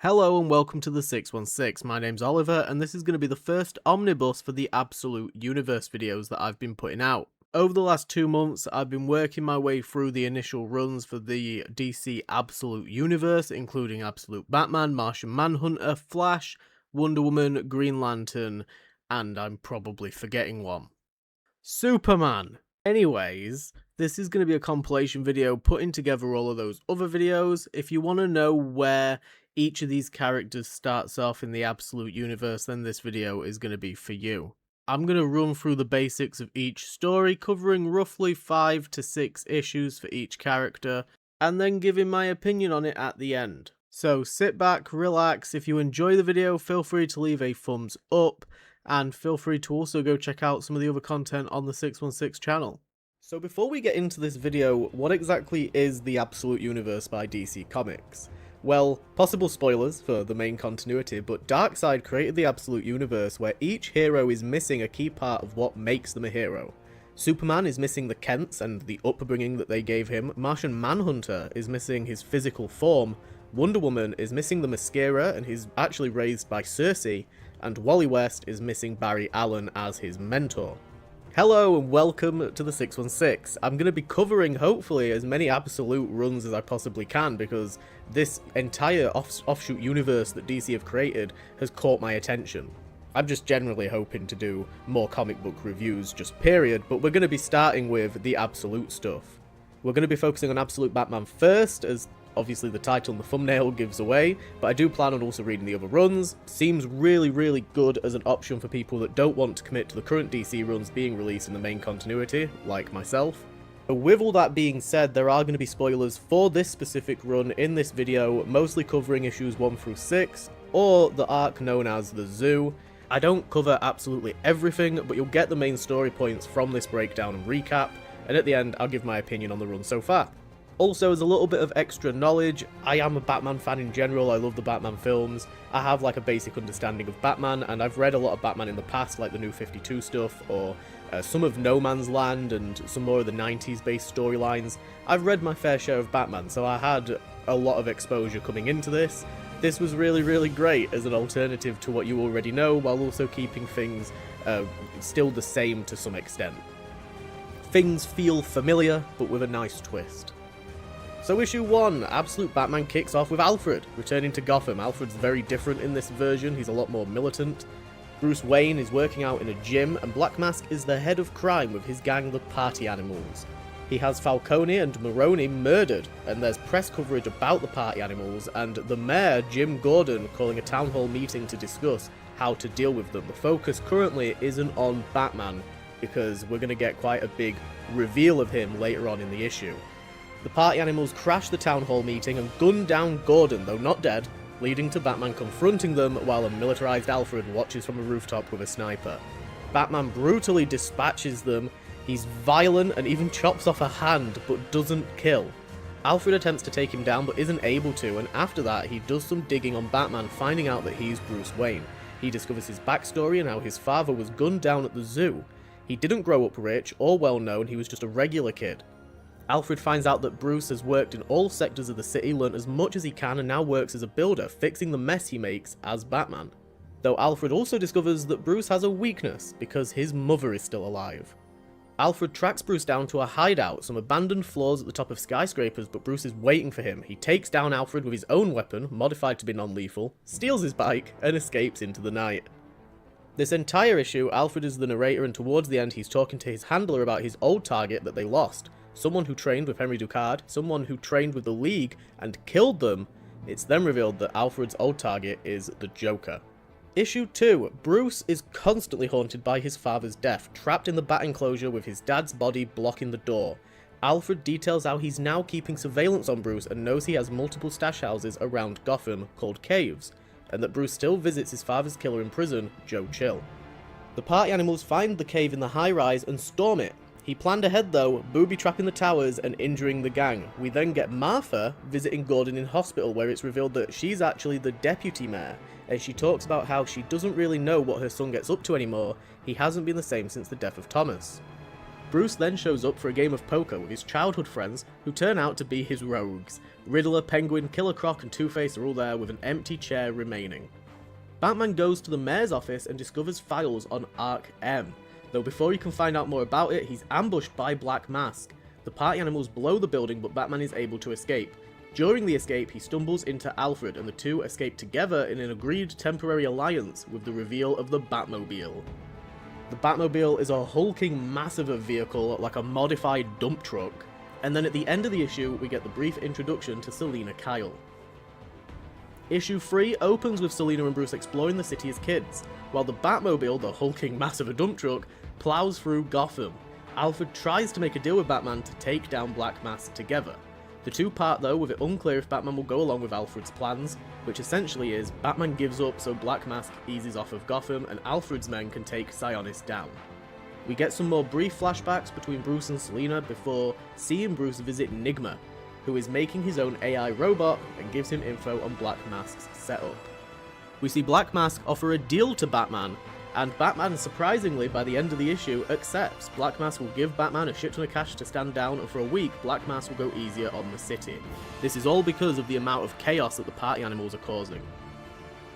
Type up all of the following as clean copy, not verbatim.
Hello and welcome to the 616. My name's Oliver and this is going to be the first omnibus for the Absolute Universe videos that I've been putting out. Over the last 2 months, I've been working my way through the initial runs for the DC Absolute Universe, including Absolute Batman, Martian Manhunter, Flash, Wonder Woman, Green Lantern, and I'm probably forgetting one. Superman! Anyways, this is going to be a compilation video putting together all of those other videos. If you want to know where each of these characters starts off in the Absolute Universe, then this video is going to be for you. I'm going to run through the basics of each story, covering roughly 5 to 6 issues for each character, and then giving my opinion on it at the end. So sit back, relax. If you enjoy the video, feel free to leave a thumbs up, and feel free to also go check out some of the other content on the 616 channel. So before we get into this video, what exactly is the Absolute Universe by DC Comics? Well, possible spoilers for the main continuity, but Darkseid created the Absolute Universe where each hero is missing a key part of what makes them a hero. Superman is missing the Kents and the upbringing that they gave him, Martian Manhunter is missing his physical form, Wonder Woman is missing the mascara and he's actually raised by Cersei, and Wally West is missing Barry Allen as his mentor. Hello and welcome to the 616. I'm going to be covering, hopefully, as many Absolute runs as I possibly can, because this entire offshoot universe that DC have created has caught my attention. I'm just generally hoping to do more comic book reviews, just period, but we're going to be starting with the Absolute stuff. We're going to be focusing on Absolute Batman first, as obviously the title and the thumbnail gives away, but I do plan on also reading the other runs. Seems really good as an option for people that don't want to commit to the current DC runs being released in the main continuity, like myself. But with all that being said, there are going to be spoilers for this specific run in this video, mostly covering issues 1 through 6, or the arc known as the Zoo. I don't cover absolutely everything, but you'll get the main story points from this breakdown and recap, and at the end I'll give my opinion on the run so far. Also, as a little bit of extra knowledge, I am a Batman fan in general. I love the Batman films. I have like a basic understanding of Batman, and I've read a lot of Batman in the past, like the New 52 stuff, or some of No Man's Land, and some more of the 90s based storylines. I've read my fair share of Batman, so I had a lot of exposure coming into this. This was really great as an alternative to what you already know, while also keeping things still the same to some extent. Things feel familiar, but with a nice twist. So issue 1, Absolute Batman kicks off with Alfred, returning to Gotham. Alfred's very different in this version, he's a lot more militant. Bruce Wayne is working out in a gym, and Black Mask is the head of crime with his gang, the Party Animals. He has Falcone and Maroni murdered, and there's press coverage about the Party Animals, and the mayor, Jim Gordon, calling a town hall meeting to discuss how to deal with them. The focus currently isn't on Batman, because we're going to get quite a big reveal of him later on in the issue. The Party Animals crash the town hall meeting and gun down Gordon, though not dead, leading to Batman confronting them while a militarized Alfred watches from a rooftop with a sniper. Batman brutally dispatches them, he's violent and even chops off a hand, but doesn't kill. Alfred attempts to take him down but isn't able to, and after that he does some digging on Batman, finding out that he's Bruce Wayne. He discovers his backstory and how his father was gunned down at the zoo. He didn't grow up rich or well known, he was just a regular kid. Alfred finds out that Bruce has worked in all sectors of the city, learnt as much as he can, and now works as a builder, fixing the mess he makes as Batman. Though Alfred also discovers that Bruce has a weakness, because his mother is still alive. Alfred tracks Bruce down to a hideout, some abandoned floors at the top of skyscrapers, but Bruce is waiting for him. He takes down Alfred with his own weapon, modified to be non-lethal, steals his bike, and escapes into the night. This entire issue, Alfred is the narrator, and towards the end he's talking to his handler about his old target that they lost. Someone who trained with Henry Ducard, someone who trained with the League and killed them. It's then revealed that Alfred's old target is the Joker. Issue 2, Bruce is constantly haunted by his father's death, trapped in the bat enclosure with his dad's body blocking the door. Alfred details how he's now keeping surveillance on Bruce and knows he has multiple stash houses around Gotham called caves, and that Bruce still visits his father's killer in prison, Joe Chill. The Party Animals find the cave in the high-rise and storm it. He planned ahead though, booby-trapping the towers and injuring the gang. We then get Martha visiting Gordon in hospital, where it's revealed that she's actually the deputy mayor, and she talks about how she doesn't really know what her son gets up to anymore. He hasn't been the same since the death of Thomas. Bruce then shows up for a game of poker with his childhood friends who turn out to be his rogues. Riddler, Penguin, Killer Croc and Two-Face are all there with an empty chair remaining. Batman goes to the mayor's office and discovers files on Arc M, though before he can find out more about it, he's ambushed by Black Mask. The party animals blow the building, but Batman is able to escape. During the escape, he stumbles into Alfred, and the two escape together in an agreed temporary alliance with the reveal of the Batmobile. The Batmobile is a hulking massive of vehicle, like a modified dump truck, and then at the end of the issue, we get the brief introduction to Selina Kyle. Issue 3 opens with Selina and Bruce exploring the city as kids, while the Batmobile, the hulking mass of a dump truck, plows through Gotham. Alfred tries to make a deal with Batman to take down Black Mask together. The two part though, with it unclear if Batman will go along with Alfred's plans, which essentially is Batman gives up so Black Mask eases off of Gotham and Alfred's men can take Sionis down. We get some more brief flashbacks between Bruce and Selina before seeing Bruce visit Nigma, who is making his own AI robot and gives him info on Black Mask's setup. We see Black Mask offer a deal to Batman, and Batman, surprisingly, by the end of the issue, accepts. Black Mask will give Batman a shit ton of cash to stand down, and for a week, Black Mask will go easier on the city. This is all because of the amount of chaos that the party animals are causing.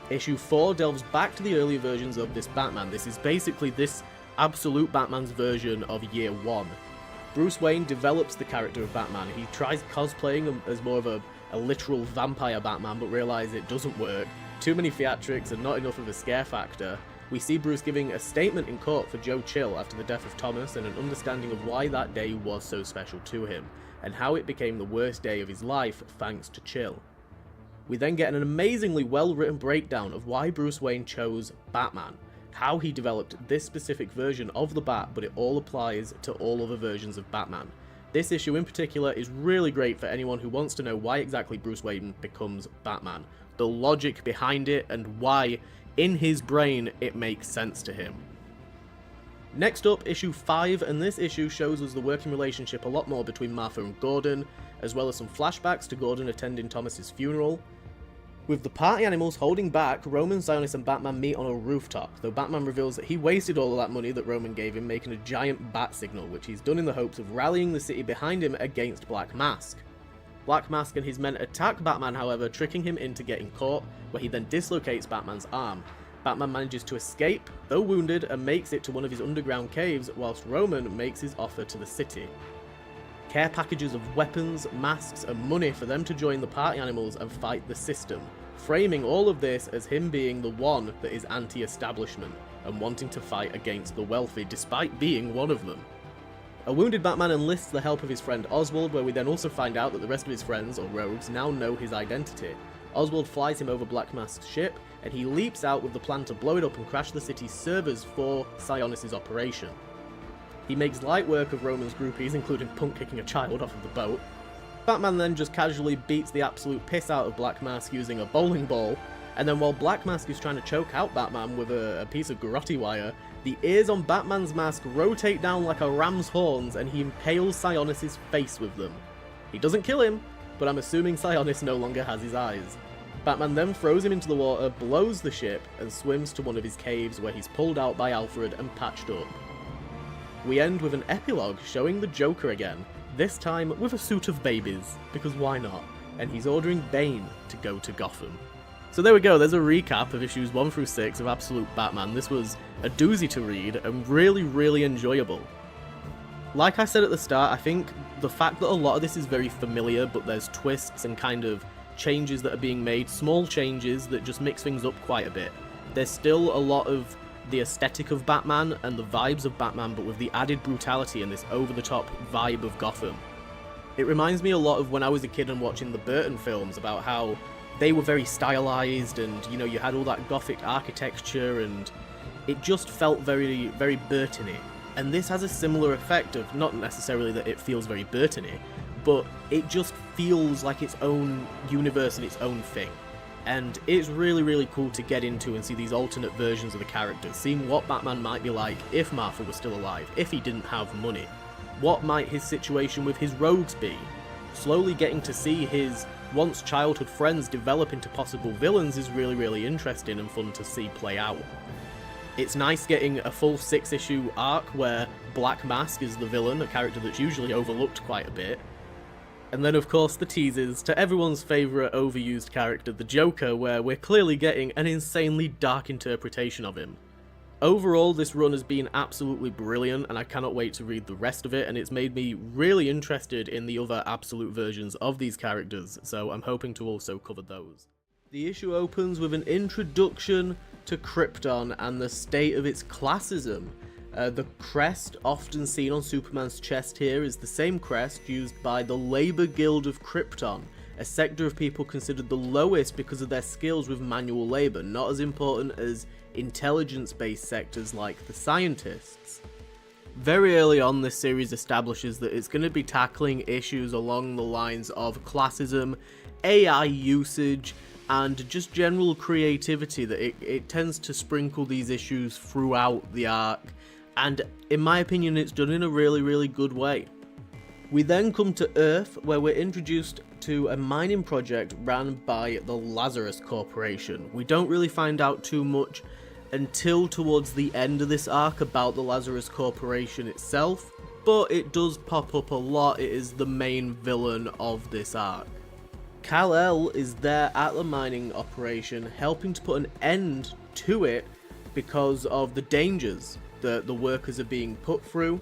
Issue 4 delves back to the earlier versions of this Batman. This is basically this absolute Batman's version of Year 1. Bruce Wayne develops the character of Batman. He tries cosplaying him as more of a literal vampire Batman, but realizes it doesn't work. Too many theatrics and not enough of a scare factor. We see Bruce giving a statement in court for Joe Chill after the death of Thomas and an understanding of why that day was so special to him, and how it became the worst day of his life thanks to Chill. We then get an amazingly well-written breakdown of why Bruce Wayne chose Batman, how he developed this specific version of the Bat, but it all applies to all other versions of Batman. This issue in particular is really great for anyone who wants to know why exactly Bruce Wayne becomes Batman, the logic behind it, and why in his brain it makes sense to him. Next up, issue 5, and this issue shows us the working relationship a lot more between Martha and Gordon, as well as some flashbacks to Gordon attending Thomas's funeral. With the party animals holding back, Roman, Sionis and Batman meet on a rooftop, though Batman reveals that he wasted all of that money that Roman gave him making a giant bat signal, which he's done in the hopes of rallying the city behind him against Black Mask. Black Mask and his men attack Batman, however, tricking him into getting caught, where he then dislocates Batman's arm. Batman manages to escape, though wounded, and makes it to one of his underground caves, whilst Roman makes his offer to the city. Care packages of weapons, masks, and money for them to join the party animals and fight the system, framing all of this as him being the one that is anti-establishment, and wanting to fight against the wealthy despite being one of them. A wounded Batman enlists the help of his friend Oswald, where we then also find out that the rest of his friends, or rogues, now know his identity. Oswald flies him over Black Mask's ship, and he leaps out with the plan to blow it up and crash the city's servers for Sionis' operation. He makes light work of Roman's groupies, including punk kicking a child off of the boat. Batman then just casually beats the absolute piss out of Black Mask using a bowling ball, and then while Black Mask is trying to choke out Batman with a piece of garrote wire, the ears on Batman's mask rotate down like a ram's horns and he impales Sionis' face with them. He doesn't kill him, but I'm assuming Sionis no longer has his eyes. Batman then throws him into the water, blows the ship, and swims to one of his caves where he's pulled out by Alfred and patched up. We end with an epilogue showing the Joker again, this time with a suit of babies, because why not? And he's ordering Bane to go to Gotham. So there we go, there's a recap of issues 1 through 6 of Absolute Batman. This was a doozy to read and really, really enjoyable. Like I said at the start, I think the fact that a lot of this is very familiar, but there's twists and kind of changes that are being made, small changes that just mix things up quite a bit. There's still a lot of the aesthetic of Batman and the vibes of Batman, but with the added brutality and this over-the-top vibe of Gotham. It reminds me a lot of when I was a kid and watching the Burton films about how they were very stylized and, you know, you had all that gothic architecture and it just felt very, very Burton-y. And this has a similar effect of, not necessarily that it feels very Burton-y, but it just feels like its own universe and its own thing. And it's really, really cool to get into and see these alternate versions of the characters, seeing what Batman might be like if Martha was still alive, if he didn't have money. What might his situation with his rogues be? Slowly getting to see his once childhood friends develop into possible villains is really, really interesting and fun to see play out. It's nice getting a full 6-issue arc where Black Mask is the villain, a character that's usually overlooked quite a bit. And then of course the teases to everyone's favourite overused character, the Joker, where we're clearly getting an insanely dark interpretation of him. Overall, this run has been absolutely brilliant, and I cannot wait to read the rest of it, and it's made me really interested in the other Absolute versions of these characters, so I'm hoping to also cover those. The issue opens with an introduction to Krypton and the state of its classism. The crest often seen on Superman's chest here is the same crest used by the Labour Guild of Krypton, a sector of people considered the lowest because of their skills with manual labour, not as important as intelligence-based sectors like the scientists. Very early on, this series establishes that it's going to be tackling issues along the lines of classism, AI usage, and just general creativity, that it tends to sprinkle these issues throughout the arc, and in my opinion it's done in a really good way. We then come to Earth, where we're introduced to a mining project ran by the Lazarus Corporation. We don't really find out too much until towards the end of this arc about the Lazarus Corporation itself, but it does pop up a lot. It is the main villain of this arc. Kal-El is there at the mining operation, helping to put an end to it because of the dangers that the workers are being put through.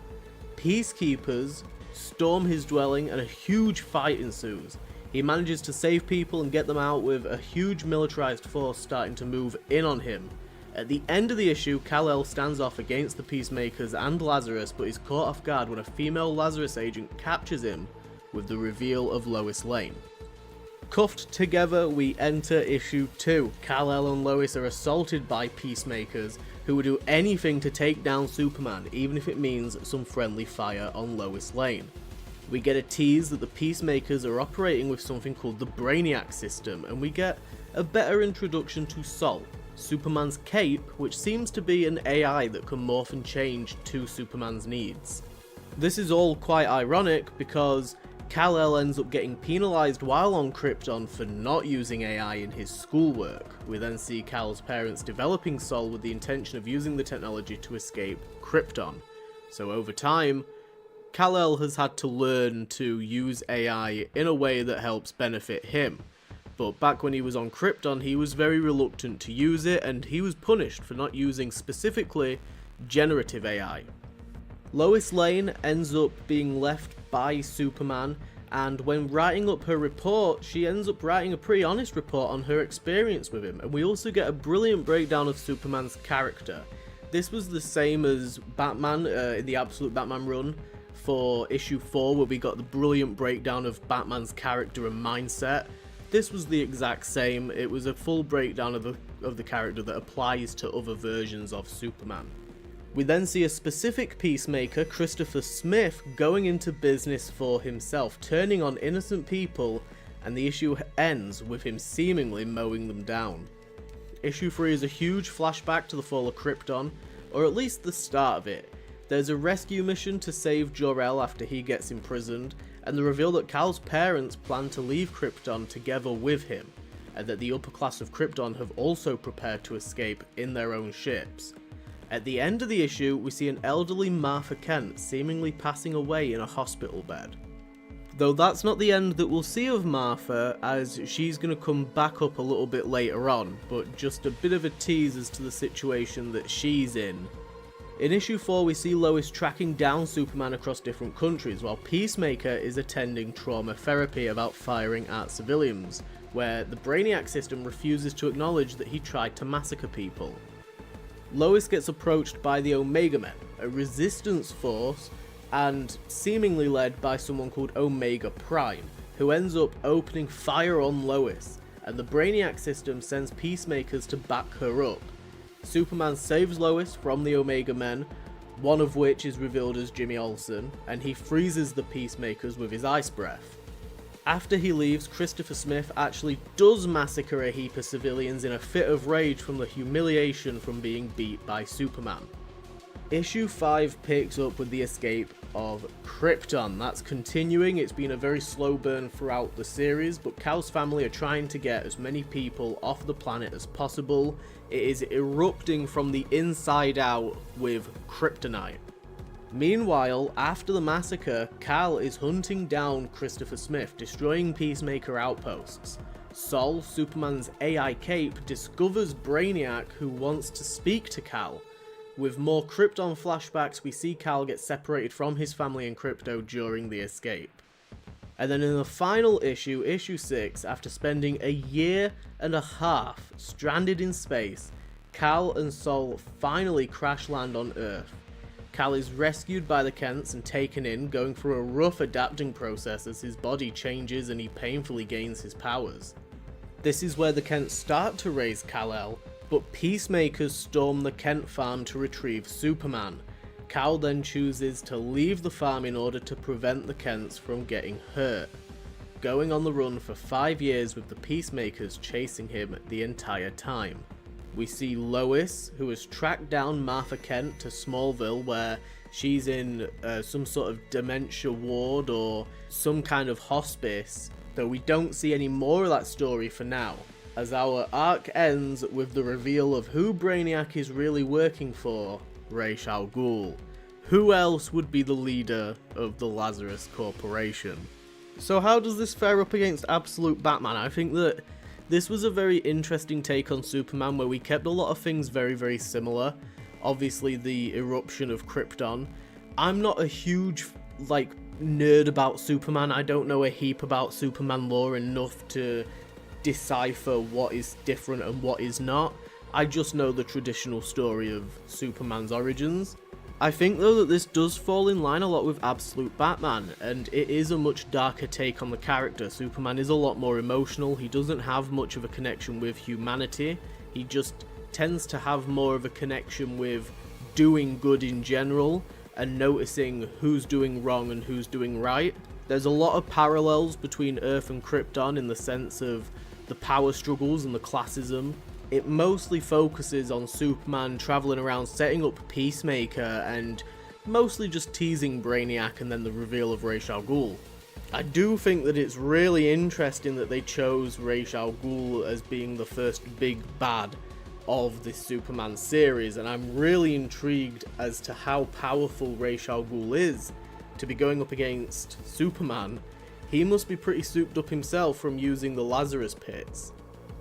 Peacekeepers storm his dwelling and a huge fight ensues. He manages to save people and get them out with a huge militarized force starting to move in on him. At the end of the issue, Kal-El stands off against the Peacemakers and Lazarus, but is caught off guard when a female Lazarus agent captures him with the reveal of Lois Lane. Cuffed together, we enter issue 2. Kal-El and Lois are assaulted by Peacemakers, who would do anything to take down Superman, even if it means some friendly fire on Lois Lane. We get a tease that the Peacemakers are operating with something called the Brainiac system, and we get a better introduction to Sol, Superman's cape, which seems to be an AI that can morph and change to Superman's needs. This is all quite ironic because Kal-El ends up getting penalised while on Krypton for not using AI in his schoolwork. We then see Kal's parents developing Sol with the intention of using the technology to escape Krypton. So over time, Kal-El has had to learn to use AI in a way that helps benefit him. But back when he was on Krypton, he was very reluctant to use it, and he was punished for not using specifically generative AI. Lois Lane ends up being left by Superman, and when writing up her report, she ends up writing a pretty honest report on her experience with him, and we also get a brilliant breakdown of Superman's character. This was the same as Batman in the Absolute Batman run for issue 4, where we got the brilliant breakdown of Batman's character and mindset. This was the exact same. It was a full breakdown of the character that applies to other versions of Superman. We then see a specific Peacemaker, Christopher Smith, going into business for himself, turning on innocent people, and the issue ends with him seemingly mowing them down. Issue 3 is a huge flashback to the fall of Krypton, or at least the start of it. There's a rescue mission to save Jor-El after he gets imprisoned, and the reveal that Kal's parents plan to leave Krypton together with him, and that the upper class of Krypton have also prepared to escape in their own ships. At the end of the issue, we see an elderly Martha Kent seemingly passing away in a hospital bed. Though that's not the end that we'll see of Martha, as she's going to come back up a little bit later on, but just a bit of a tease as to the situation that she's in. In issue 4, we see Lois tracking down Superman across different countries, while Peacemaker is attending trauma therapy about firing at civilians, where the Brainiac system refuses to acknowledge that he tried to massacre people. Lois gets approached by the Omega Men, a resistance force, and seemingly led by someone called Omega Prime, who ends up opening fire on Lois, and the Brainiac system sends Peacemakers to back her up. Superman saves Lois from the Omega Men, one of which is revealed as Jimmy Olsen, and he freezes the Peacemakers with his ice breath. After he leaves, Christopher Smith actually does massacre a heap of civilians in a fit of rage from the humiliation from being beat by Superman. Issue 5 picks up with the escape of Krypton. That's continuing. It's been a very slow burn throughout the series, but Cal's family are trying to get as many people off the planet as possible. It is erupting from the inside out with kryptonite. Meanwhile, after the massacre, Cal is hunting down Christopher Smith, destroying Peacemaker outposts. Sol, Superman's AI cape, discovers Brainiac, who wants to speak to Cal. With more Krypton flashbacks, we see Cal get separated from his family in Krypto during the escape. And then in the final issue, issue 6, after spending a year and a half stranded in space, Cal and Sol finally crash land on Earth. Cal is rescued by the Kents and taken in, going through a rough adapting process as his body changes and he painfully gains his powers. This is where the Kents start to raise Kal-El, but peacemakers storm the Kent farm to retrieve Superman. Cal then chooses to leave the farm in order to prevent the Kents from getting hurt, going on the run for 5 years with the peacemakers chasing him the entire time. We see Lois, who has tracked down Martha Kent to Smallville, where she's in some sort of dementia ward or some kind of hospice, though we don't see any more of that story for now, as our arc ends with the reveal of who Brainiac is really working for, Ra's al Ghul. Who else would be the leader of the Lazarus Corporation? So how does this fare up against Absolute Batman? I think that this was a very interesting take on Superman, where we kept a lot of things very, very similar. Obviously the eruption of Krypton. I'm not a huge, nerd about Superman. I don't know a heap about Superman lore enough to decipher what is different and what is not. I just know the traditional story of Superman's origins. I think though that this does fall in line a lot with Absolute Batman, and it is a much darker take on the character. Superman is a lot more emotional. He doesn't have much of a connection with humanity. He just tends to have more of a connection with doing good in general and noticing who's doing wrong and who's doing right. There's a lot of parallels between Earth and Krypton in the sense of the power struggles and the classism. It mostly focuses on Superman travelling around setting up Peacemaker and mostly just teasing Brainiac and then the reveal of Ra's al Ghul. I do think that it's really interesting that they chose Ra's al Ghul as being the first big bad of this Superman series, and I'm really intrigued as to how powerful Ra's al Ghul is to be going up against Superman. He must be pretty souped up himself from using the Lazarus pits.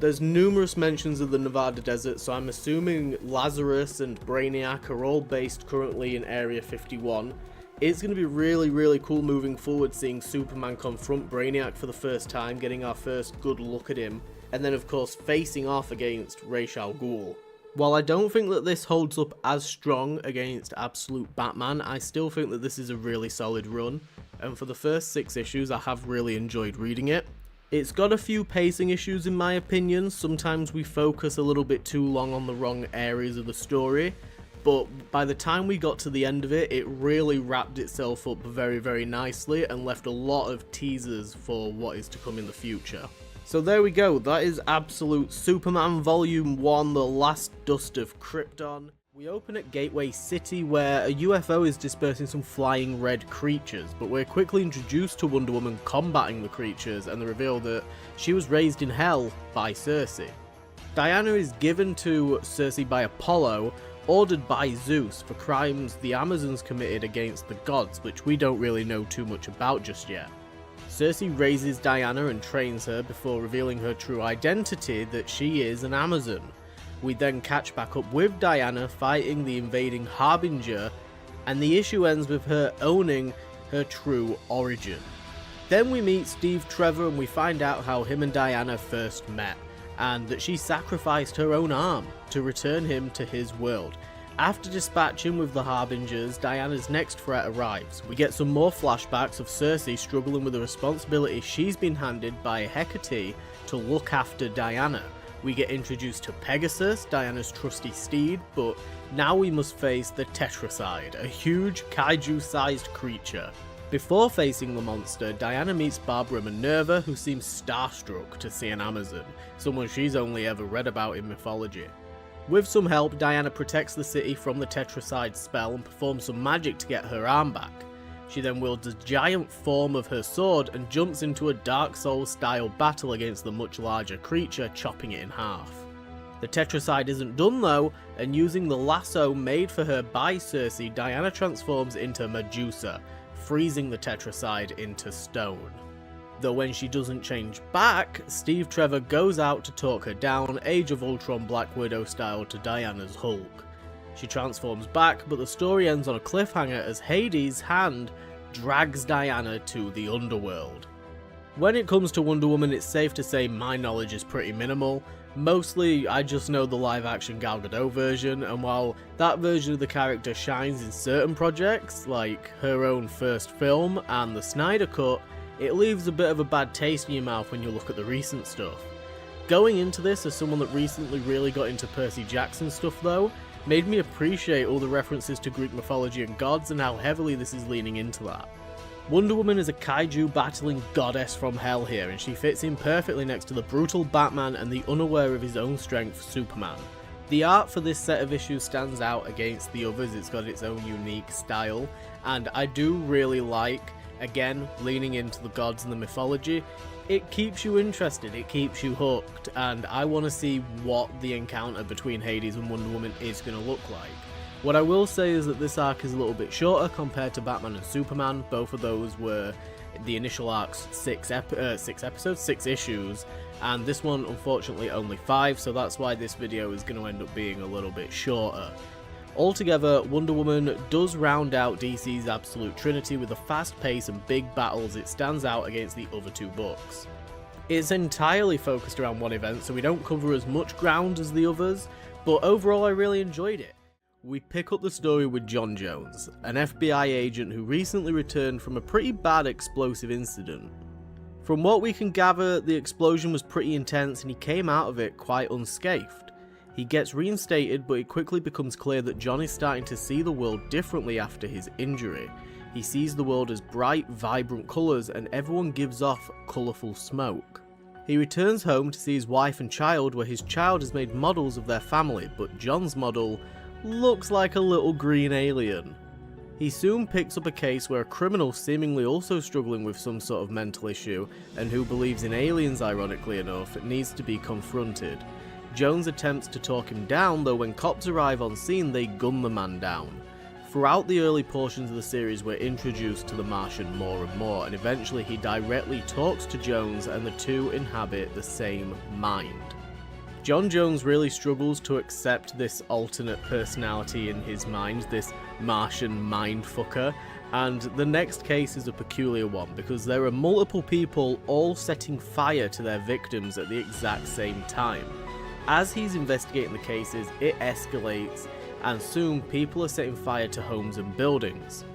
There's numerous mentions of the Nevada desert, so I'm assuming Lazarus and Brainiac are all based currently in Area 51. It's going to be really, really cool moving forward, seeing Superman confront Brainiac for the first time, getting our first good look at him, and then of course facing off against Ra's al Ghul. While I don't think that this holds up as strong against Absolute Batman, I still think that this is a really solid run, and for the first 6 issues I have really enjoyed reading it. It's got a few pacing issues in my opinion. Sometimes we focus a little bit too long on the wrong areas of the story, but by the time we got to the end of it, it really wrapped itself up very, very nicely and left a lot of teasers for what is to come in the future. So there we go, that is Absolute Superman Volume 1, The Last Dust of Krypton. We open at Gateway City, where a UFO is dispersing some flying red creatures, but we're quickly introduced to Wonder Woman combating the creatures and the reveal that she was raised in hell by Circe. Diana is given to Circe by Apollo, ordered by Zeus for crimes the Amazons committed against the gods, which we don't really know too much about just yet. Circe raises Diana and trains her before revealing her true identity, that she is an Amazon. We then catch back up with Diana fighting the invading Harbinger, and the issue ends with her owning her true origin. Then we meet Steve Trevor and we find out how him and Diana first met, and that she sacrificed her own arm to return him to his world. After dispatching with the Harbingers, Diana's next threat arrives. We get some more flashbacks of Circe struggling with the responsibility she's been handed by Hecate to look after Diana. We get introduced to Pegasus, Diana's trusty steed, but now we must face the Tetracide, a huge kaiju-sized creature. Before facing the monster, Diana meets Barbara Minerva, who seems starstruck to see an Amazon, someone she's only ever read about in mythology. With some help, Diana protects the city from the Tetracide spell and performs some magic to get her arm back. She then wields a giant form of her sword and jumps into a Dark Souls style battle against the much larger creature, chopping it in half. The Tetracide isn't done though, and using the lasso made for her by Cersei, Diana transforms into Medusa, freezing the Tetracide into stone. Though when she doesn't change back, Steve Trevor goes out to talk her down, Age of Ultron Black Widow style, to Diana's Hulk. She transforms back, but the story ends on a cliffhanger as Hades' hand drags Diana to the underworld. When it comes to Wonder Woman, it's safe to say my knowledge is pretty minimal. Mostly, I just know the live-action Gal Gadot version, and while that version of the character shines in certain projects, like her own first film and the Snyder Cut, it leaves a bit of a bad taste in your mouth when you look at the recent stuff. Going into this as someone that recently really got into Percy Jackson stuff though, made me appreciate all the references to Greek mythology and gods and how heavily this is leaning into that. Wonder Woman is a kaiju battling goddess from hell here, and she fits in perfectly next to the brutal Batman and the unaware of his own strength Superman. The art for this set of issues stands out against the others, it's got its own unique style, and I do really like, again, leaning into the gods and the mythology. It keeps you interested, it keeps you hooked, and I want to see what the encounter between Hades and Wonder Woman is going to look like. What I will say is that this arc is a little bit shorter compared to Batman and Superman. Both of those were the initial arc's 6 issues, and this one unfortunately only 5, so that's why this video is going to end up being a little bit shorter. Altogether, Wonder Woman does round out DC's absolute trinity with a fast pace and big battles. It stands out against the other two books. It's entirely focused around one event, so we don't cover as much ground as the others, but overall I really enjoyed it. We pick up the story with John Jones, an FBI agent who recently returned from a pretty bad explosive incident. From what we can gather, the explosion was pretty intense and he came out of it quite unscathed. He gets reinstated, but it quickly becomes clear that John is starting to see the world differently after his injury. He sees the world as bright, vibrant colours, and everyone gives off colourful smoke. He returns home to see his wife and child, where his child has made models of their family, but John's model looks like a little green alien. He soon picks up a case where a criminal seemingly also struggling with some sort of mental issue, and who believes in aliens ironically enough, needs to be confronted. Jones attempts to talk him down, though when cops arrive on scene they gun the man down. Throughout the early portions of the series we're introduced to the Martian more and more, and eventually he directly talks to Jones and the two inhabit the same mind. John Jones really struggles to accept this alternate personality in his mind, this Martian mindfucker, and the next case is a peculiar one because there are multiple people all setting fire to their victims at the exact same time. As he's investigating the cases, it escalates, and soon people are setting fire to homes and buildings.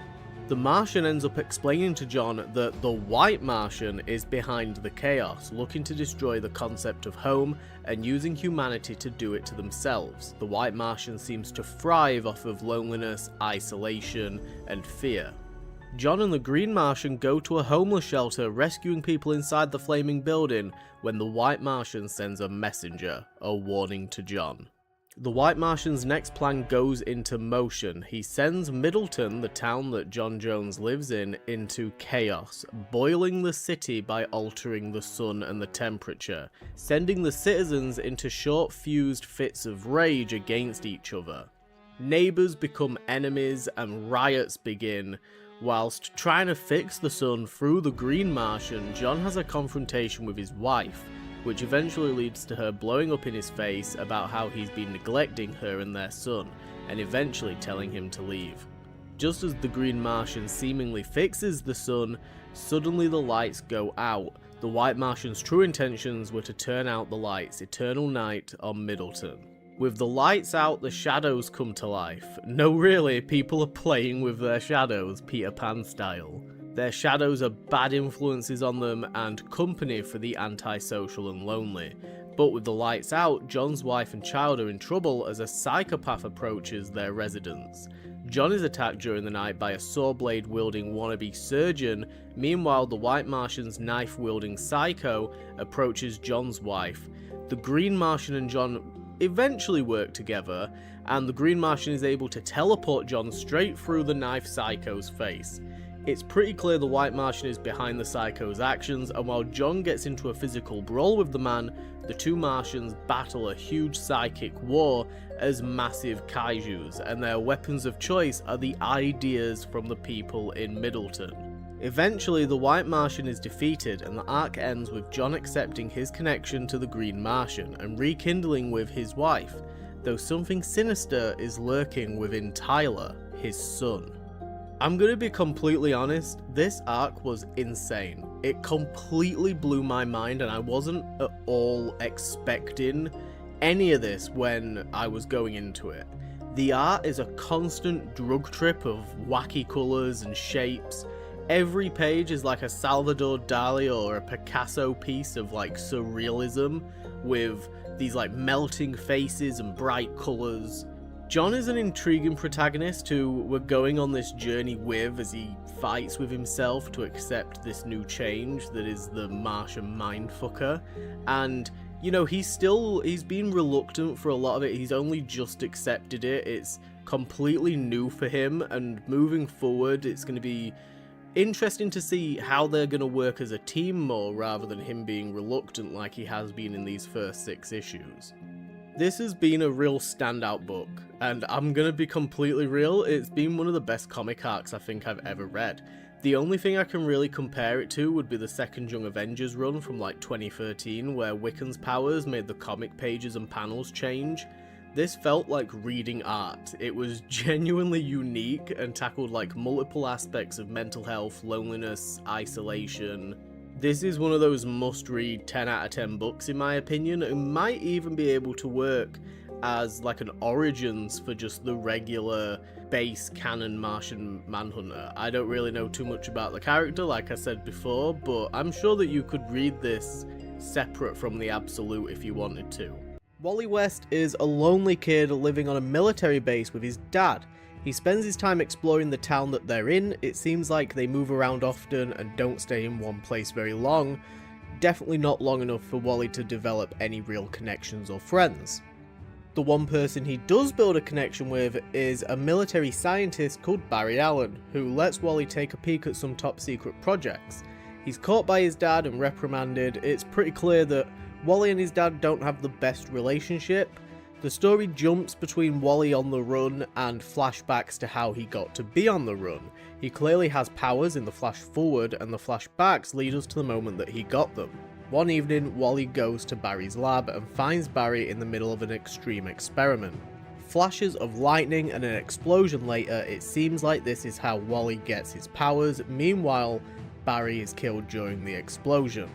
The Martian ends up explaining to John that the White Martian is behind the chaos, looking to destroy the concept of home and using humanity to do it to themselves. The White Martian seems to thrive off of loneliness, isolation, and fear. John and the Green Martian go to a homeless shelter, rescuing people inside the flaming building, when the White Martian sends a messenger, a warning to John. The White Martian's next plan goes into motion. He sends Middleton, the town that John Jones lives in, into chaos, boiling the city by altering the sun and the temperature, sending the citizens into short-fused fits of rage against each other. Neighbours become enemies and riots begin. Whilst trying to fix the sun through the Green Martian, John has a confrontation with his wife, which eventually leads to her blowing up in his face about how he's been neglecting her and their son, and eventually telling him to leave. Just as the Green Martian seemingly fixes the sun, suddenly the lights go out. The White Martian's true intentions were to turn out the lights, eternal night on Middleton. With the lights out, the shadows come to life. No, really, people are playing with their shadows, Peter Pan style. Their shadows are bad influences on them and company for the antisocial and lonely. But with the lights out, John's wife and child are in trouble as a psychopath approaches their residence. John is attacked during the night by a saw blade wielding wannabe surgeon. Meanwhile, the White Martian's knife wielding psycho approaches John's wife. The Green Martian and John eventually work together, and the Green Martian is able to teleport John straight through the Knife Psycho's face. It's pretty clear the White Martian is behind the Psycho's actions, and while John gets into a physical brawl with the man, the two Martians battle a huge psychic war as massive kaijus, and their weapons of choice are the ideas from the people in Middleton. Eventually, the White Martian is defeated, and the arc ends with John accepting his connection to the Green Martian and rekindling with his wife, though something sinister is lurking within Tyler, his son. I'm gonna be completely honest, this arc was insane. It completely blew my mind, and I wasn't at all expecting any of this when I was going into it. The art is a constant drug trip of wacky colours and shapes. Every page is like a Salvador Dali or a Picasso piece of like surrealism, with these like melting faces and bright colours. John is an intriguing protagonist who we're going on this journey with as he fights with himself to accept this new change that is the Martian mindfucker. And you know, he's been reluctant for a lot of it. He's only just accepted it. It's completely new for him, and moving forward it's going to be interesting to see how they're going to work as a team more, rather than him being reluctant like he has been in these first 6 issues. This has been a real standout book, and I'm gonna be completely real, it's been one of the best comic arcs I think I've ever read. The only thing I can really compare it to would be the second Young Avengers run from like 2013, where Wiccan's powers made the comic pages and panels change. This felt like reading art. It was genuinely unique and tackled like multiple aspects of mental health, loneliness, isolation. This is one of those must-read 10 out of 10 books in my opinion, and might even be able to work as like an origins for just the regular base canon Martian Manhunter. I don't really know too much about the character, like I said before, but I'm sure that you could read this separate from the Absolute if you wanted to. Wally West is a lonely kid living on a military base with his dad. He spends his time exploring the town that they're in. It seems like they move around often and don't stay in one place very long. Definitely not long enough for Wally to develop any real connections or friends. The one person he does build a connection with is a military scientist called Barry Allen, who lets Wally take a peek at some top secret projects. He's caught by his dad and reprimanded. It's pretty clear that Wally and his dad don't have the best relationship. The story jumps between Wally on the run and flashbacks to how he got to be on the run. He clearly has powers in the flash forward, and the flashbacks lead us to the moment that he got them. One evening, Wally goes to Barry's lab and finds Barry in the middle of an extreme experiment. Flashes of lightning and an explosion later, it seems like this is how Wally gets his powers. Meanwhile, Barry is killed during the explosion.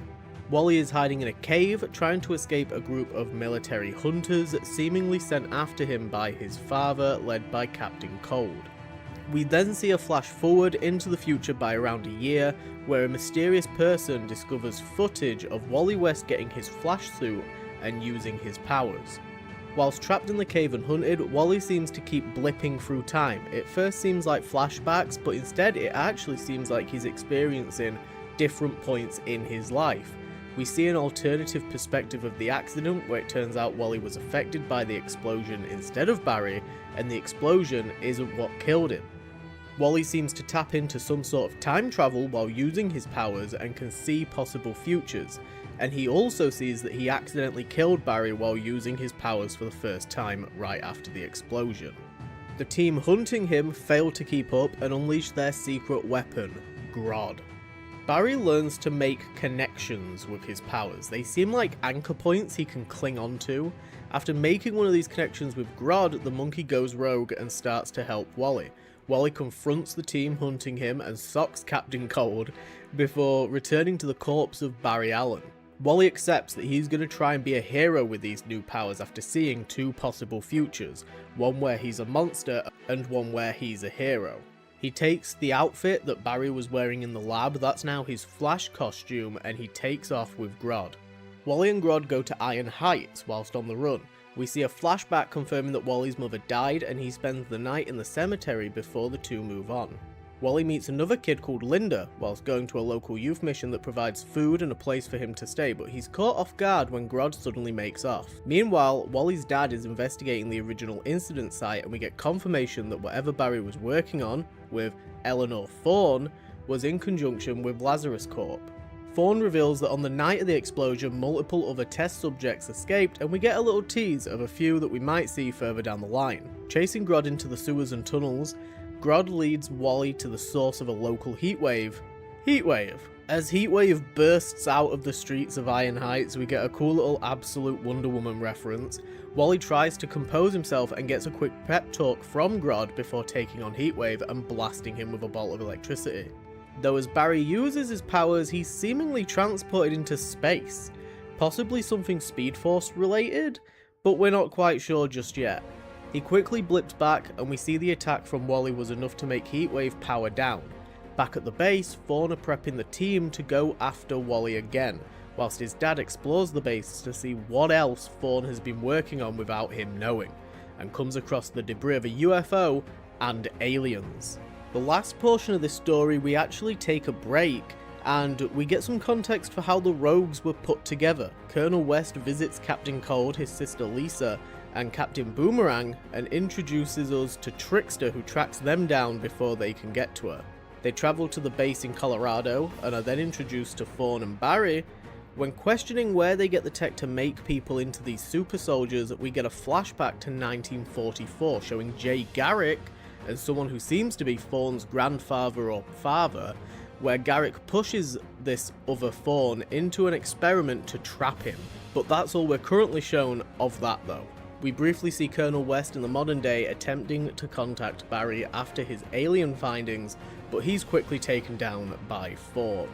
Wally is hiding in a cave, trying to escape a group of military hunters seemingly sent after him by his father, led by Captain Cold. We then see a flash forward into the future by around a year, where a mysterious person discovers footage of Wally West getting his flash suit and using his powers. Whilst trapped in the cave and hunted, Wally seems to keep blipping through time. It first seems like flashbacks, but instead it actually seems like he's experiencing different points in his life. We see an alternative perspective of the accident, where it turns out Wally was affected by the explosion instead of Barry, and the explosion isn't what killed him. Wally seems to tap into some sort of time travel while using his powers and can see possible futures, and he also sees that he accidentally killed Barry while using his powers for the first time right after the explosion. The team hunting him fail to keep up and unleash their secret weapon, Grodd. Barry learns to make connections with his powers. They seem like anchor points he can cling on to. After making one of these connections with Grodd, the monkey goes rogue and starts to help Wally. Wally confronts the team hunting him and socks Captain Cold before returning to the corpse of Barry Allen. Wally accepts that he's going to try and be a hero with these new powers after seeing 2 possible futures, one where he's a monster and one where he's a hero. He takes the outfit that Barry was wearing in the lab, that's now his Flash costume, and he takes off with Grodd. Wally and Grodd go to Iron Heights whilst on the run. We see a flashback confirming that Wally's mother died, and he spends the night in the cemetery before the two move on. Wally meets another kid called Linda whilst going to a local youth mission that provides food and a place for him to stay, but he's caught off guard when Grodd suddenly makes off. Meanwhile, Wally's dad is investigating the original incident site, and we get confirmation that whatever Barry was working on with Eleanor Thorne was in conjunction with Lazarus Corp. Thorne reveals that on the night of the explosion, multiple other test subjects escaped, and we get a little tease of a few that we might see further down the line. Chasing Grodd into the sewers and tunnels, Grodd leads Wally to the source of a local heatwave. As Heatwave bursts out of the streets of Iron Heights, we get a cool little absolute Wonder Woman reference. Wally tries to compose himself and gets a quick pep talk from Grodd before taking on Heatwave and blasting him with a bolt of electricity. Though as Barry uses his powers, he's seemingly transported into space. Possibly something Speed Force related, but we're not quite sure just yet. He quickly blips back, and we see the attack from Wally was enough to make Heatwave power down. Back at the base, Thorne are prepping the team to go after Wally again, whilst his dad explores the base to see what else Thorne has been working on without him knowing, and comes across the debris of a UFO and aliens. The last portion of this story, we actually take a break, and we get some context for how the Rogues were put together. Colonel West visits Captain Cold, his sister Lisa, and Captain Boomerang, and introduces us to Trickster, who tracks them down before they can get to her. They travel to the base in Colorado, and are then introduced to Thorne and Barry. When questioning where they get the tech to make people into these super soldiers, we get a flashback to 1944, showing Jay Garrick and someone who seems to be Thorne's grandfather or father, where Garrick pushes this other Thorne into an experiment to trap him. But that's all we're currently shown of that though. We briefly see Colonel West in the modern day attempting to contact Barry after his alien findings, but he's quickly taken down by Thorne.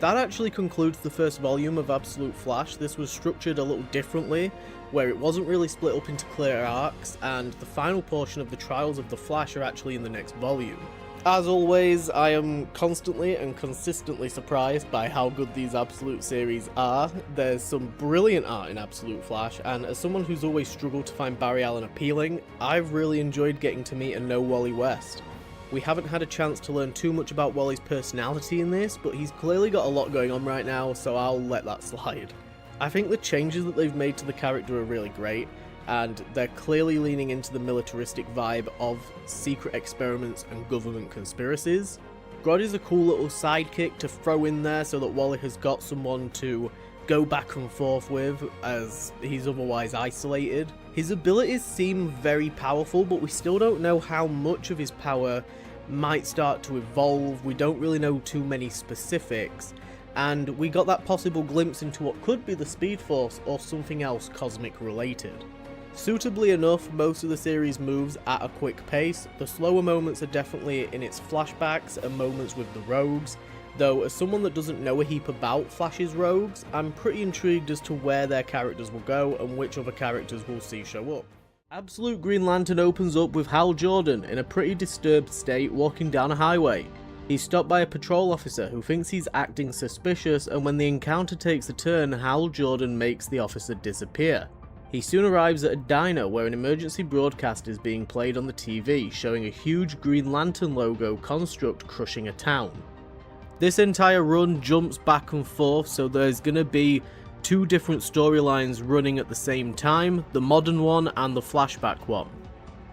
That actually concludes the first volume of Absolute Flash. This was structured a little differently, where it wasn't really split up into clear arcs, and the final portion of the Trials of the Flash are actually in the next volume. As always, I am constantly and consistently surprised by how good these Absolute series are. There's some brilliant art in Absolute Flash, and as someone who's always struggled to find Barry Allen appealing, I've really enjoyed getting to meet and know Wally West. We haven't had a chance to learn too much about Wally's personality in this, but he's clearly got a lot going on right now, so I'll let that slide. I think the changes that they've made to the character are really great, and they're clearly leaning into the militaristic vibe of secret experiments and government conspiracies. Grodd is a cool little sidekick to throw in there so that Wally has got someone to go back and forth with, as he's otherwise isolated. His abilities seem very powerful, but we still don't know how much of his power might start to evolve. We don't really know too many specifics, and we got that possible glimpse into what could be the Speed Force or something else cosmic related. Suitably enough, most of the series moves at a quick pace. The slower moments are definitely in its flashbacks and moments with the Rogues, though as someone that doesn't know a heap about Flash's Rogues, I'm pretty intrigued as to where their characters will go and which other characters we'll see show up. Absolute Green Lantern opens up with Hal Jordan in a pretty disturbed state walking down a highway. He's stopped by a patrol officer who thinks he's acting suspicious, and when the encounter takes a turn, Hal Jordan makes the officer disappear. He soon arrives at a diner where an emergency broadcast is being played on the TV, showing a huge Green Lantern logo construct crushing a town. This entire run jumps back and forth, so there's going to be two different storylines running at the same time, the modern one and the flashback one.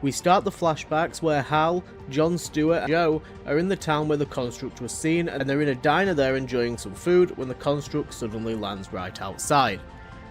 We start the flashbacks where Hal, Jon Stewart and Joe are in the town where the construct was seen, and they're in a diner there enjoying some food when the construct suddenly lands right outside.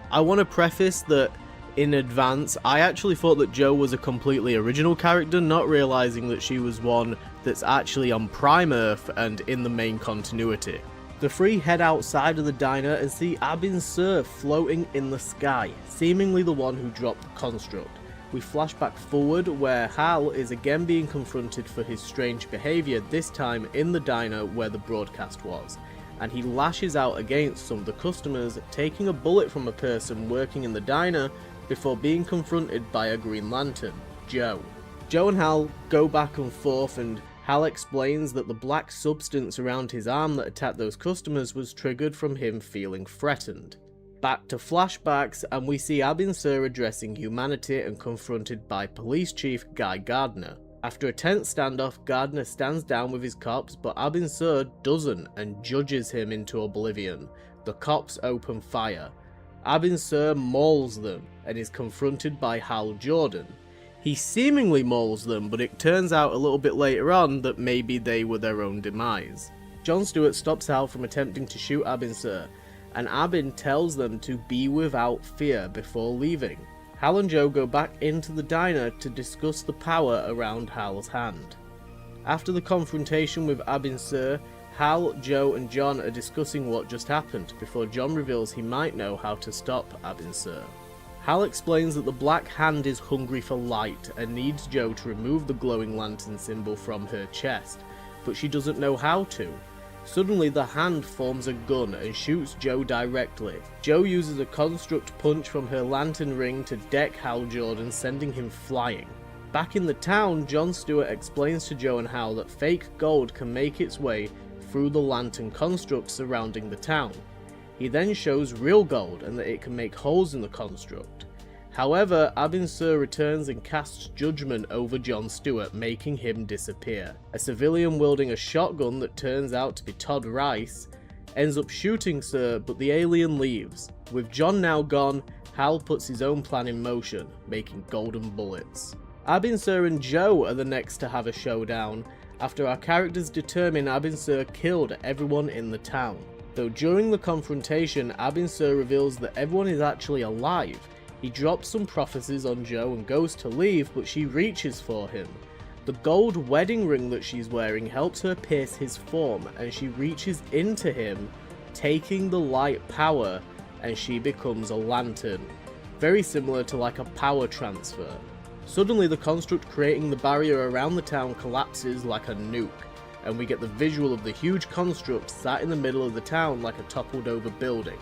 I want to preface that in advance, I actually thought that Joe was a completely original character, not realizing that she was one that's actually on Prime Earth and in the main continuity. The three head outside of the diner and see Abin Sur floating in the sky, seemingly the one who dropped the construct. We flash back forward where Hal is again being confronted for his strange behaviour, this time in the diner where the broadcast was, and he lashes out against some of the customers, taking a bullet from a person working in the diner before being confronted by a Green Lantern, Joe. Joe and Hal go back and forth, and Hal explains that the black substance around his arm that attacked those customers was triggered from him feeling threatened. Back to flashbacks, and we see Abin Sur addressing humanity and confronted by Police Chief Guy Gardner. After a tense standoff, Gardner stands down with his cops, but Abin Sur doesn't and judges him into oblivion. The cops open fire. Abin Sur mauls them and is confronted by Hal Jordan. He seemingly mauls them, but it turns out a little bit later on that maybe they were their own demise. Jon Stewart stops Hal from attempting to shoot Abin Sur, and Abin tells them to be without fear before leaving. Hal and Joe go back into the diner to discuss the power around Hal's hand. After the confrontation with Abin Sur, Hal, Joe and Jon are discussing what just happened before Jon reveals he might know how to stop Abin Sur. Hal explains that the Black Hand is hungry for light and needs Joe to remove the glowing lantern symbol from her chest, but she doesn't know how to. Suddenly the hand forms a gun and shoots Joe directly. Joe uses a construct punch from her lantern ring to deck Hal Jordan, sending him flying. Back in the town, Jon Stewart explains to Joe and Hal that fake gold can make its way through the lantern construct surrounding the town. He then shows real gold and that it can make holes in the construct. However, Abin Sur returns and casts judgment over Jon Stewart, making him disappear. A civilian wielding a shotgun that turns out to be Todd Rice ends up shooting Sur, but the alien leaves. With Jon now gone, Hal puts his own plan in motion, making golden bullets. Abin Sur and Joe are the next to have a showdown, after our characters determine Abin Sur killed everyone in the town. Though during the confrontation, Abin Sur reveals that everyone is actually alive. He drops some prophecies on Joe and goes to leave, but she reaches for him. The gold wedding ring that she's wearing helps her pierce his form, and she reaches into him, taking the light power, and she becomes a lantern. Very similar to like a power transfer. Suddenly the construct creating the barrier around the town collapses like a nuke, and we get the visual of the huge construct sat in the middle of the town like a toppled over building.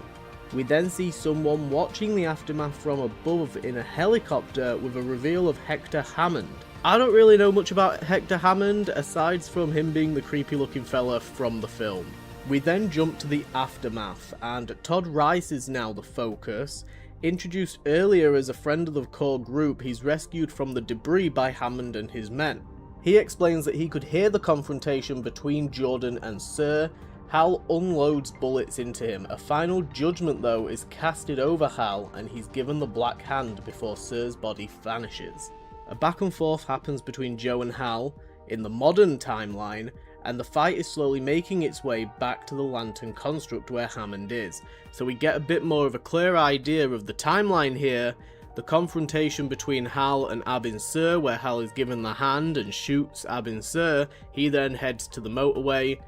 We then see someone watching the aftermath from above in a helicopter with a reveal of Hector Hammond. I don't really know much about Hector Hammond aside from him being the creepy looking fella from the film. We then jump to the aftermath, and Todd Rice is now the focus. Introduced earlier as a friend of the core group, he's rescued from the debris by Hammond and his men. He explains that he could hear the confrontation between Jordan and Sur. Hal unloads bullets into him. A final judgment though is casted over Hal, and he's given the Black Hand before Sur's body vanishes. A back and forth happens between Joe and Hal in the modern timeline, and the fight is slowly making its way back to the lantern construct where Hammond is. So we get a bit more of a clear idea of the timeline here. The confrontation between Hal and Abin Sur, where Hal is given the hand and shoots Abin Sur. He then heads to the motorway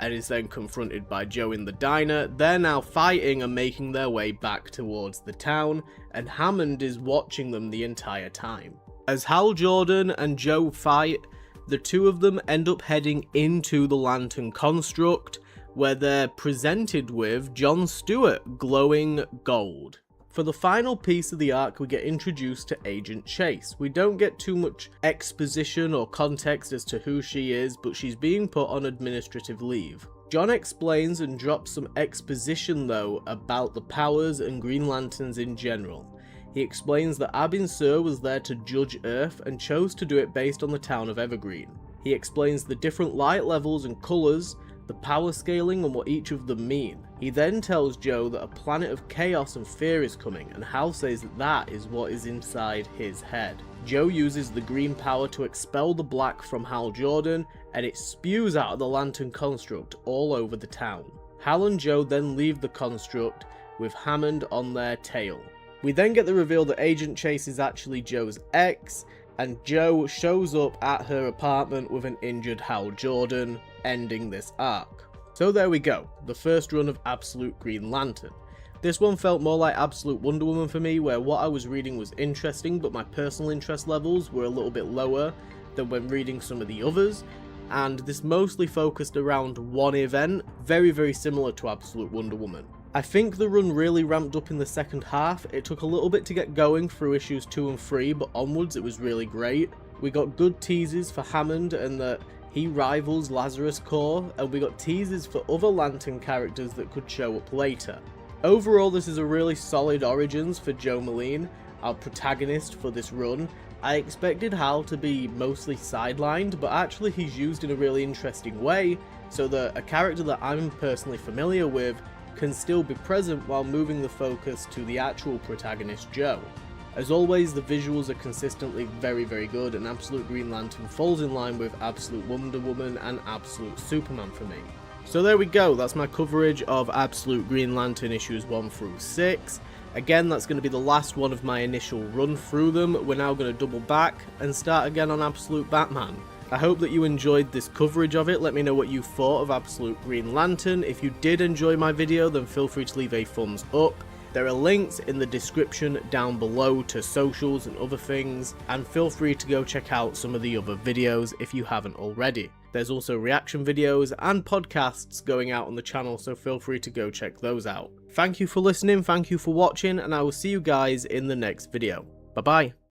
and is then confronted by Joe in the diner. They're now fighting and making their way back towards the town, and Hammond is watching them the entire time. As Hal Jordan and Joe fight, the two of them end up heading into the lantern construct, where they're presented with Jon Stewart glowing gold. For the final piece of the arc, we get introduced to Agent Chase. We don't get too much exposition or context as to who she is, but she's being put on administrative leave. Jon explains and drops some exposition though about the powers and Green Lanterns in general. He explains that Abin Sur was there to judge Earth and chose to do it based on the town of Evergreen. He explains the different light levels and colours, the power scaling and what each of them mean. He then tells Joe that a planet of chaos and fear is coming, and Hal says that that is what is inside his head. Joe uses the green power to expel the black from Hal Jordan, and it spews out of the lantern construct all over the town. Hal and Joe then leave the construct with Hammond on their tail. We then get the reveal that Agent Chase is actually Joe's ex, and Joe shows up at her apartment with an injured Hal Jordan, ending this arc. So there we go, the first run of Absolute Green Lantern. This one felt more like Absolute Wonder Woman for me, where what I was reading was interesting, but my personal interest levels were a little bit lower than when reading some of the others, and this mostly focused around one event, very similar to Absolute Wonder Woman. I think the run really ramped up in the second half. It took a little bit to get going through issues 2 and 3, but onwards it was really great. We got good teases for Hammond and that he rivals Lazarus Corps, and we got teases for other Lantern characters that could show up later. Overall, this is a really solid Origins for Joe Moline. our protagonist for this run, I expected Hal to be mostly sidelined, but actually he's used in a really interesting way, so that a character that I'm personally familiar with can still be present while moving the focus to the actual protagonist, Joe. As always, the visuals are consistently very, very good, and Absolute Green Lantern falls in line with Absolute Wonder Woman and Absolute Superman for me. So there we go, that's my coverage of Absolute Green Lantern issues 1 through 6. Again, that's going to be the last one of my initial run through them. We're now going to double back and start again on Absolute Batman. I hope that you enjoyed this coverage of it. Let me know what you thought of Absolute Green Lantern. If you did enjoy my video, then feel free to leave a thumbs up. There are links in the description down below to socials and other things, and feel free to go check out some of the other videos if you haven't already. There's also reaction videos and podcasts going out on the channel, so feel free to go check those out. Thank you for listening, thank you for watching, and I will see you guys in the next video. Bye bye.